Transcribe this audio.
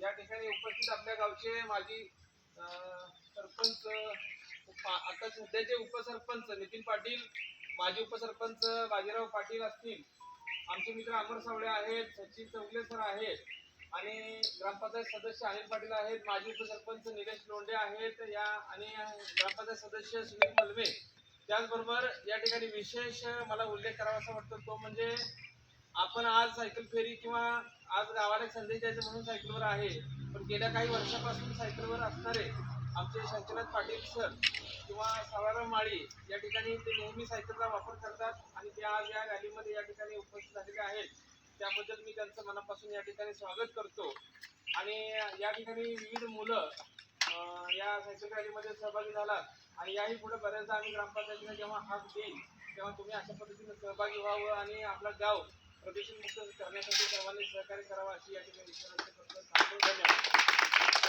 या ठिकाणी उपस्थित आपल्या गावचे माजी सरपंच, आता सध्याचे उपसरपंच नितीन पाटील, माजी उपसरपंच बाजीराव पाटील असतील, आमचे मित्र अमर सावळे आहेत, सचिन चौगले सर आहेत आणि ग्रामपंचायत सदस्य अनिल पाटील आहेत, माजी उपसरपंच निलेश लोंढे आहेत या आणि ग्रामपंचायत सदस्य सुनील मलमे. त्याचबरोबर या ठिकाणी विशेष मला उल्लेख करावा असं वाटतं तो म्हणजे आपण आज सायकल फेरी किंवा आज गावाला संदेश द्यायचा म्हणून सायकलवर आहे, पण गेल्या काही वर्षापासून सायकलवर असणारे आमचे शंकरनाथ पाटील सर किंवा सावळाराम माळी या ठिकाणी ते नेहमी सायकलचा वापर करतात आणि ते आज या रॅलीमध्ये या ठिकाणी उपस्थित झालेले आहेत. त्याबद्दल मी त्यांचं मनापासून या ठिकाणी स्वागत करतो. आणि या ठिकाणी विविध मुलं या सायकल रॅलीमध्ये सहभागी झालात आणि याही पुढे बऱ्याचदा आम्ही ग्रामपंचायतीने जेव्हा हाक देईल तेव्हा तुम्ही अशा पद्धतीने सहभागी व्हावं आणि आपलं गाव प्रदूषणमुक्त करण्यासाठी सर्वांनी सहकार्य करावं अशी या ठिकाणी विचारांची